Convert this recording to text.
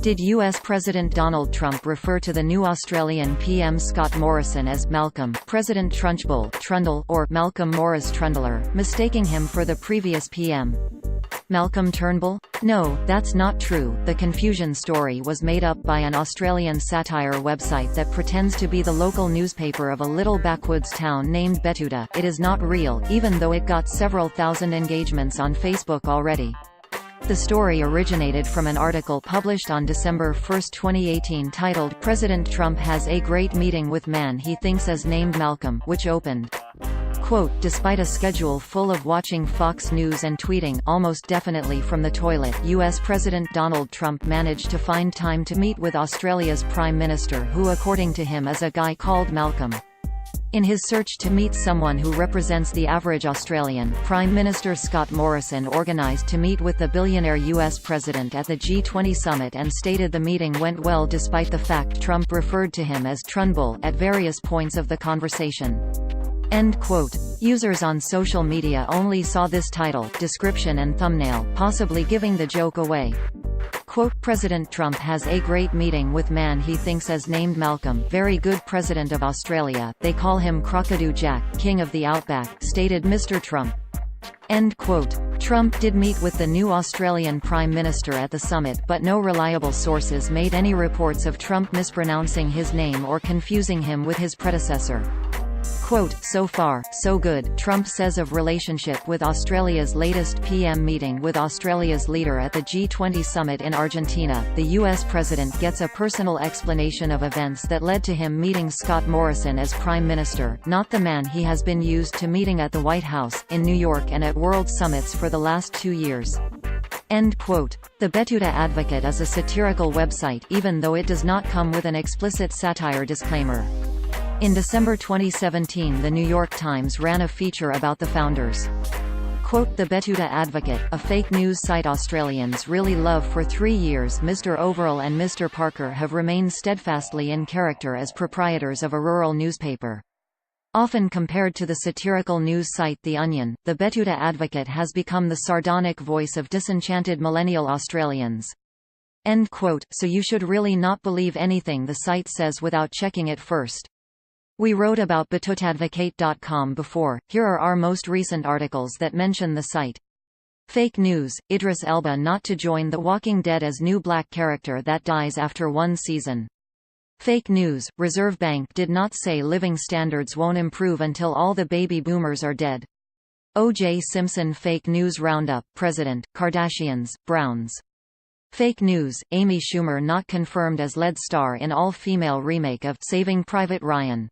Did U.S. President Donald Trump refer to the new Australian PM Scott Morrison as Malcolm, President Trunchbull, Trundle, or Malcolm Morris Trundler, mistaking him for the previous PM? Malcolm Turnbull? No, that's not true. The confusion story was made up by an Australian satire website that pretends to be the local newspaper of a little backwoods town named Betoota. It is not real, even though it got several thousand engagements on Facebook already. The story originated from an article published on December 1, 2018 titled, "President Trump has a great meeting with man he thinks is named Malcolm," which opened, quote, "Despite a schedule full of watching Fox News and tweeting, almost definitely from the toilet, U.S. President Donald Trump managed to find time to meet with Australia's Prime Minister, who according to him is a guy called Malcolm." In his search to meet someone who represents the average Australian, Prime Minister Scott Morrison organised to meet with the billionaire U.S. president at the G20 summit and stated the meeting went well despite the fact Trump referred to him as Trunchbull at various points of the conversation. End quote. Users on social media only saw this title, description and thumbnail, possibly giving the joke away. Quote, "President Trump has a great meeting with man he thinks is named Malcolm, very good president of Australia, they call him Crocodile Jack, king of the outback," stated Mr. Trump. End quote. Trump did meet with the new Australian Prime Minister at the summit, but no reliable sources made any reports of Trump mispronouncing his name or confusing him with his predecessor. Quote, "So far, so good," Trump says of relationship with Australia's latest PM meeting with Australia's leader at the G20 summit in Argentina. The U.S. president gets a personal explanation of events that led to him meeting Scott Morrison as Prime Minister, not the man he has been used to meeting at the White House, in New York and at world summits for the last 2 years. End quote. The Betoota Advocate is a satirical website, even though it does not come with an explicit satire disclaimer. In December 2017, The New York Times ran a feature about the founders. Quote, "The Betoota Advocate, a fake news site Australians really love. For 3 years Mr. Overall and Mr. Parker have remained steadfastly in character as proprietors of a rural newspaper." Often compared to the satirical news site The Onion, the Betoota Advocate has become the sardonic voice of disenchanted millennial Australians. End quote. So you should really not believe anything the site says without checking it first. We wrote about betootadvocate.com before, here are our most recent articles that mention the site. Fake news, Idris Elba not to join The Walking Dead as new black character that dies after 1 season. Fake news, Reserve Bank did not say living standards won't improve until all the baby boomers are dead. O.J. Simpson fake news roundup, President, Kardashians, Browns. Fake news, Amy Schumer not confirmed as lead star in all-female remake of Saving Private Ryan.